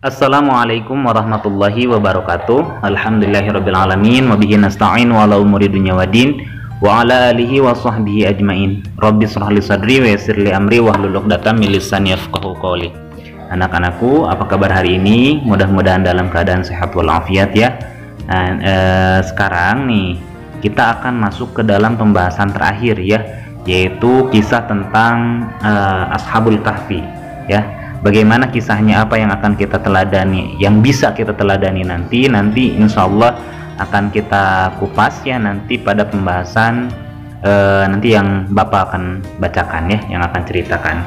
Assalamualaikum warahmatullahi wabarakatuh. Alhamdulillahirabbil alamin wa bihi nasta'in wa ala umuri dunya waddin wa ala alihi wa sahbihi ajmain. Rabbi shrah li sadri wa yassir li amri wahlul 'uqdatam min lisani yafqahu qawli. Anak-anakku, apa kabar hari ini? Mudah-mudahan dalam keadaan sehat walafiat ya. Sekarang nih kita akan masuk ke dalam pembahasan terakhir ya, yaitu kisah tentang Ashabul Kahfi ya. Bagaimana kisahnya, apa yang akan kita teladani, yang bisa kita teladani nanti insya Allah akan kita kupas ya nanti pada pembahasan nanti yang Bapak akan bacakan ya, yang akan ceritakan.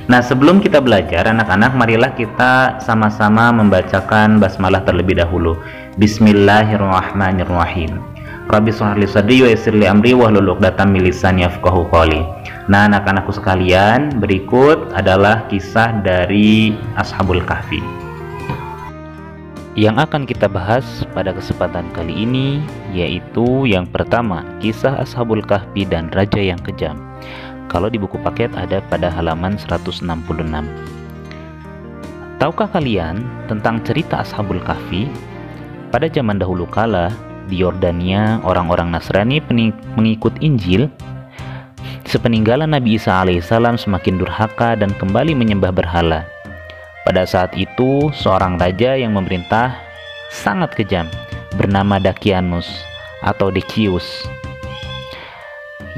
Nah, sebelum kita belajar anak-anak, marilah kita sama-sama membacakan basmalah terlebih dahulu. Bismillahirrahmanirrahim. Rabbi shrah li sadri wa yassir li amri wahlul 'uqdatam min lisani yafqahu qawli. Nah, anak-anakku sekalian, berikut adalah kisah dari Ashabul Kahfi. Yang akan kita bahas pada kesempatan kali ini yaitu yang pertama, kisah Ashabul Kahfi dan Raja yang Kejam. Kalau di buku paket ada pada halaman 166. Tahukah kalian tentang cerita Ashabul Kahfi? Pada zaman dahulu kala, di Yordania, orang-orang Nasrani pengikut Injil sepeninggalan Nabi Isa alaihissalam semakin durhaka dan kembali menyembah berhala. Pada saat itu, seorang raja yang memerintah sangat kejam bernama Dakianus atau Decius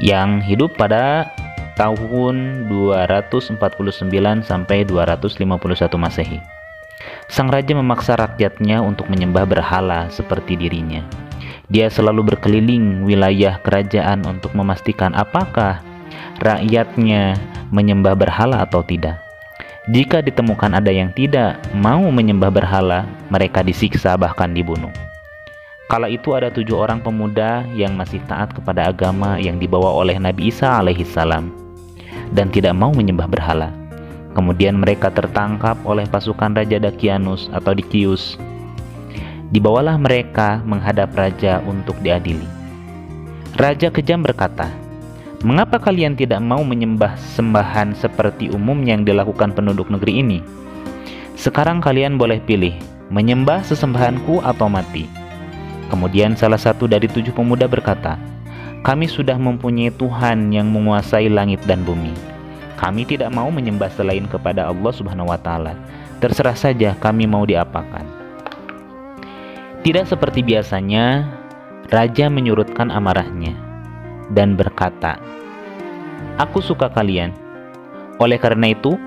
yang hidup pada tahun 249 sampai 251 Masehi. Sang raja memaksa rakyatnya untuk menyembah berhala seperti dirinya. Dia selalu berkeliling wilayah kerajaan untuk memastikan apakah rakyatnya menyembah berhala atau tidak. Jika ditemukan ada yang tidak mau menyembah berhala, mereka disiksa bahkan dibunuh. Kala itu ada 7 orang pemuda yang masih taat kepada agama yang dibawa oleh Nabi Isa alaihissalam dan tidak mau menyembah berhala. Kemudian mereka tertangkap oleh pasukan Raja Dakianus atau Decius. Dibawalah mereka menghadap raja untuk diadili. Raja kejam berkata, "Mengapa kalian tidak mau menyembah sembahan seperti umumnya yang dilakukan penduduk negeri ini? Sekarang kalian boleh pilih, menyembah sesembahanku atau mati." Kemudian salah satu dari 7 pemuda berkata, "Kami sudah mempunyai Tuhan yang menguasai langit dan bumi. Kami tidak mau menyembah selain kepada Allah Subhanahu wa Ta'ala. Terserah saja kami mau diapakan." Tidak seperti biasanya, raja menyurutkan amarahnya dan berkata, "Aku suka kalian. Oleh karena itu,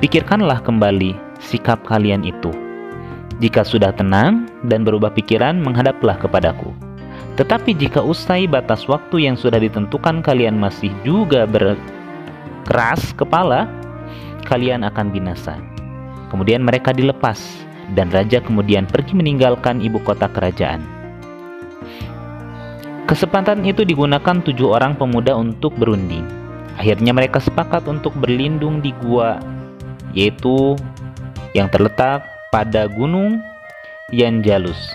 pikirkanlah kembali sikap kalian itu. Jika sudah tenang dan berubah pikiran, menghadaplah kepadaku. Tetapi jika usai batas waktu yang sudah ditentukan kalian masih juga berkeras kepala, kalian akan binasa." Kemudian mereka dilepas dan raja kemudian pergi meninggalkan ibu kota kerajaan. Kesempatan itu digunakan 7 orang pemuda untuk berunding. Akhirnya mereka sepakat untuk berlindung di gua, yaitu yang terletak pada gunung Yanjalus.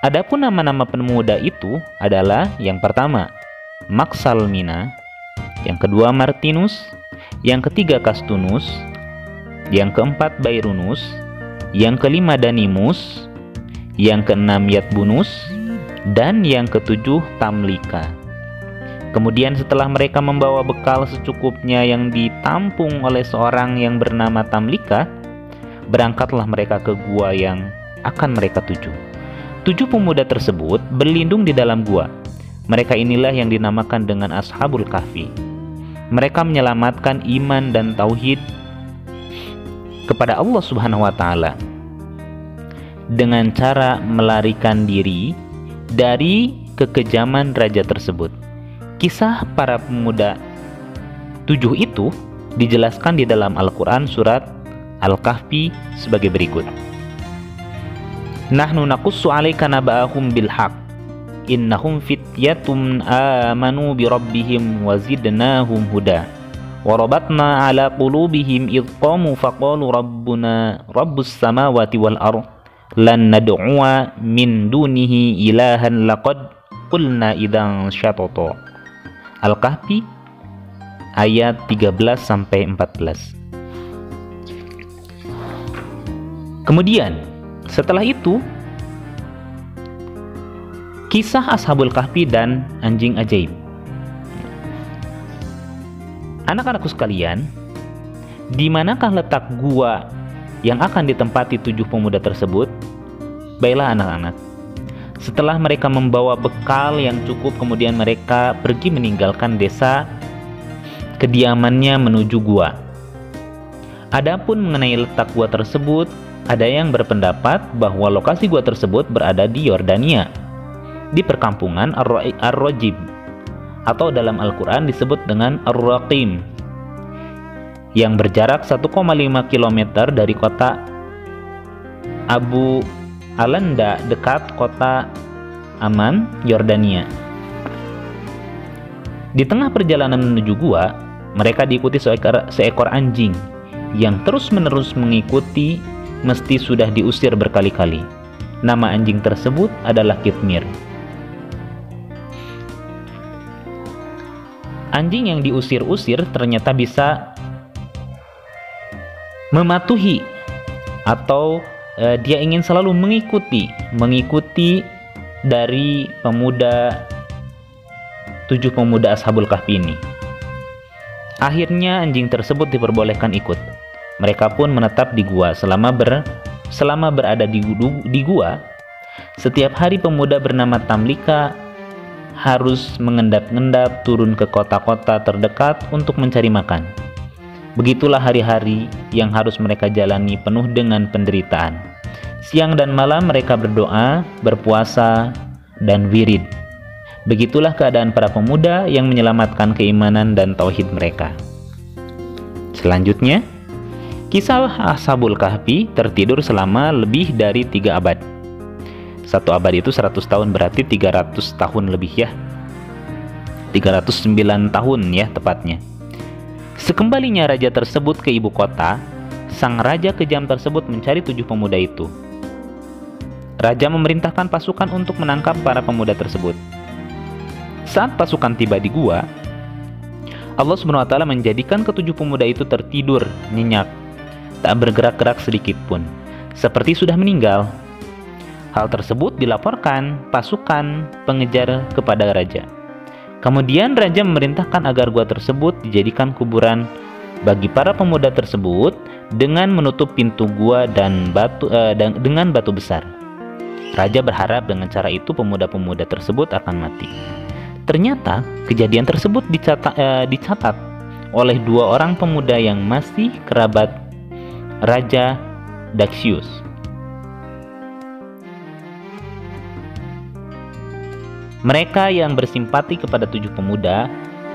Adapun nama-nama pemuda itu adalah yang pertama Maksalmina, yang kedua Martinus, yang ketiga Kastunus, yang keempat Bairunus, yang kelima Danimus, yang keenam Yatbunus, dan yang ketujuh Tamlika. Kemudian setelah mereka membawa bekal secukupnya yang ditampung oleh seorang yang bernama Tamlika, berangkatlah mereka ke gua yang akan mereka tuju. 7 pemuda tersebut berlindung di dalam gua. Mereka inilah yang dinamakan dengan Ashabul Kahfi. Mereka menyelamatkan iman dan tauhid kepada Allah Subhanahu wa Ta'ala dengan cara melarikan diri dari kekejaman raja tersebut. Kisah para pemuda 7 itu dijelaskan di dalam Al-Quran surat Al-Kahfi sebagai berikut. "Nahnu naqussu 'alaika naba'ahum bil haqq innahum fityatun amanu bi rabbihim wa zidnahum huda warabatna 'ala qulubihim idh qamu faqalu rabbuna rabbus samawati wal ardh lan nad'u'a min dunihi ilahan laqad qulna idzan syatata." Al-Kahfi ayat 13 sampai 14. Kemudian setelah itu, kisah Ashabul Kahfi dan anjing ajaib. Anak-anakku sekalian, di manakah letak gua yang akan ditempati 7 pemuda tersebut? Baiklah anak-anak, setelah mereka membawa bekal yang cukup, kemudian mereka pergi meninggalkan desa kediamannya menuju gua. Adapun mengenai letak gua tersebut, ada yang berpendapat bahwa lokasi gua tersebut berada di Yordania, di perkampungan Ar-Rajib, atau dalam Al-Quran disebut dengan Ar-Raqim, yang berjarak 1,5 km dari kota Abu Alanda dekat kota Amman, Yordania. Di tengah perjalanan menuju gua, mereka diikuti seekor anjing yang terus-menerus mengikuti, mesti sudah diusir berkali-kali. Nama anjing tersebut adalah Kitmir. Anjing yang diusir-usir ternyata bisa mematuhi, atau dia ingin selalu mengikuti dari 7 pemuda Ashabul Kahfi ini. Akhirnya anjing tersebut diperbolehkan ikut. Mereka pun menetap di gua. Selama berada di gua, setiap hari pemuda bernama Tamlika harus mengendap-endap turun ke kota-kota terdekat untuk mencari makan. Begitulah hari-hari yang harus mereka jalani penuh dengan penderitaan. Siang dan malam mereka berdoa, berpuasa, dan wirid. Begitulah keadaan para pemuda yang menyelamatkan keimanan dan tauhid mereka. Selanjutnya, kisah Ashabul Kahfi tertidur selama lebih dari 3 abad. 1 abad itu 100 tahun, berarti 300 tahun lebih ya. 309 tahun ya tepatnya. Sekembalinya raja tersebut ke ibu kota, sang raja kejam tersebut mencari 7 pemuda itu. Raja memerintahkan pasukan untuk menangkap para pemuda tersebut. Saat pasukan tiba di gua, Allah SWT menjadikan ke-7 pemuda itu tertidur nyenyak, tak bergerak-gerak sedikit pun, seperti sudah meninggal. Hal tersebut dilaporkan pasukan pengejar kepada raja. Kemudian raja memerintahkan agar gua tersebut dijadikan kuburan bagi para pemuda tersebut dengan menutup pintu gua dengan batu besar. Raja berharap dengan cara itu pemuda-pemuda tersebut akan mati. Ternyata kejadian tersebut dicatat oleh 2 orang pemuda yang masih kerabat Raja Daksius. Mereka yang bersimpati kepada 7 pemuda,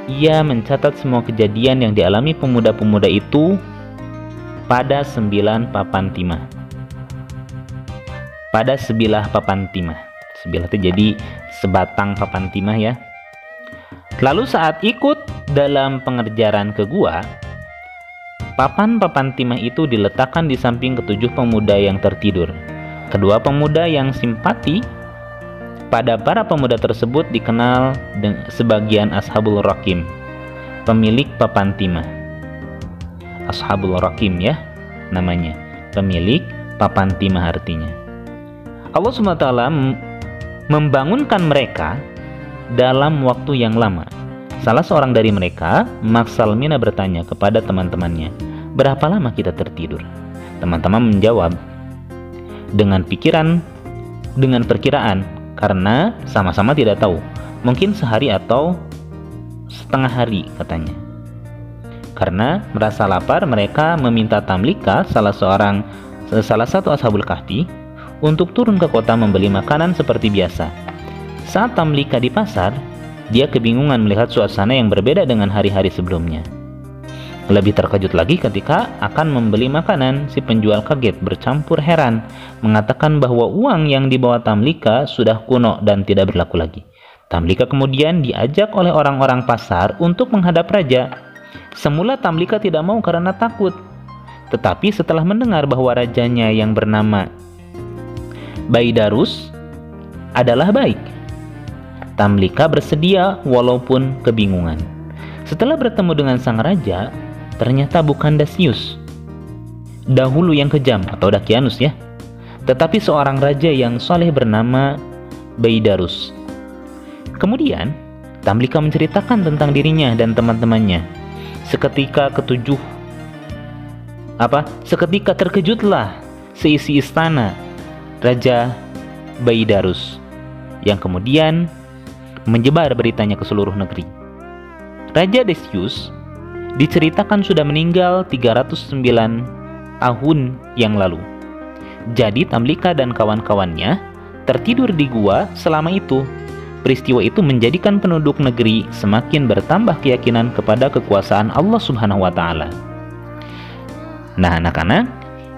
ia mencatat semua kejadian yang dialami pemuda-pemuda itu pada 9 papan timah. Pada sebilah papan timah. Sebilah itu jadi sebatang papan timah ya. Lalu saat ikut dalam pengejaran ke gua, papan-papan timah itu diletakkan di samping ke-7 pemuda yang tertidur. Kedua pemuda yang simpati pada para pemuda tersebut dikenal sebagian Ashabul Raqim, pemilik papan timah. Ashabul Raqim ya namanya, pemilik papan timah artinya. Allah SWT membangunkan mereka dalam waktu yang lama. Salah seorang dari mereka, Maksalmina, bertanya kepada teman-temannya, "Berapa lama kita tertidur?" Teman-teman menjawab dengan perkiraan, karena sama-sama tidak tahu, mungkin sehari atau setengah hari katanya. Karena merasa lapar, mereka meminta Tamlika, salah satu Ashabul Kahfi, untuk turun ke kota membeli makanan seperti biasa. Saat Tamlika di pasar, dia kebingungan melihat suasana yang berbeda dengan hari-hari sebelumnya. Lebih terkejut lagi ketika akan membeli makanan, si penjual kaget bercampur heran, mengatakan bahwa uang yang dibawa Tamlika sudah kuno dan tidak berlaku lagi. Tamlika kemudian diajak oleh orang-orang pasar untuk menghadap raja. Semula Tamlika tidak mau karena takut, tetapi setelah mendengar bahwa rajanya yang bernama Baidarus adalah baik, Tamlika bersedia walaupun kebingungan. Setelah bertemu dengan sang raja, ternyata bukan Daksius dahulu yang kejam atau Dakianus ya, tetapi seorang raja yang soleh bernama Baidarus. Kemudian Tamlika menceritakan tentang dirinya dan teman-temannya. Seketika terkejutlah seisi istana Raja Baidarus, yang kemudian menyebar beritanya ke seluruh negeri. Raja Decius diceritakan sudah meninggal 309 tahun yang lalu. Jadi Tamlika dan kawan-kawannya tertidur di gua selama itu. Peristiwa itu menjadikan penduduk negeri semakin bertambah keyakinan kepada kekuasaan Allah Subhanahu wa Ta'ala. Nah, anak-anak,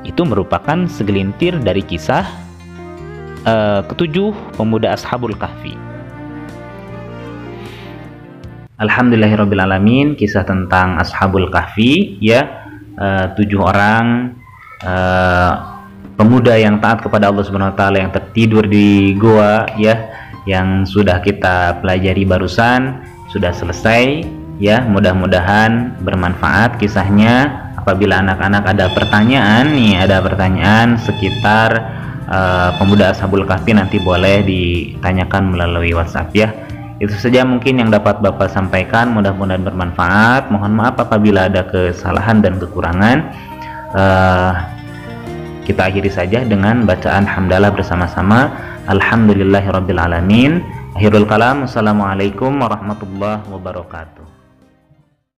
itu merupakan segelintir dari kisah ketujuh pemuda Ashabul Kahfi. Alhamdulillahirrabbilalamin, kisah tentang Ashabul Kahfi, ya, 7 orang pemuda yang taat kepada Allah Subhanahu wa Ta'ala yang tertidur di goa, ya, yang sudah kita pelajari barusan, sudah selesai, ya. Mudah-mudahan bermanfaat kisahnya. Apabila anak-anak ada pertanyaan sekitar pemuda Ashabul Kahfi, nanti boleh ditanyakan melalui WhatsApp, ya. Itu saja mungkin yang dapat Bapak sampaikan, mudah-mudahan bermanfaat. Mohon maaf apabila ada kesalahan dan kekurangan. Kita akhiri saja dengan bacaan hamdalah bersama-sama. Alhamdulillahirrabbilalamin. Akhirul kalam. Assalamualaikum warahmatullahi wabarakatuh.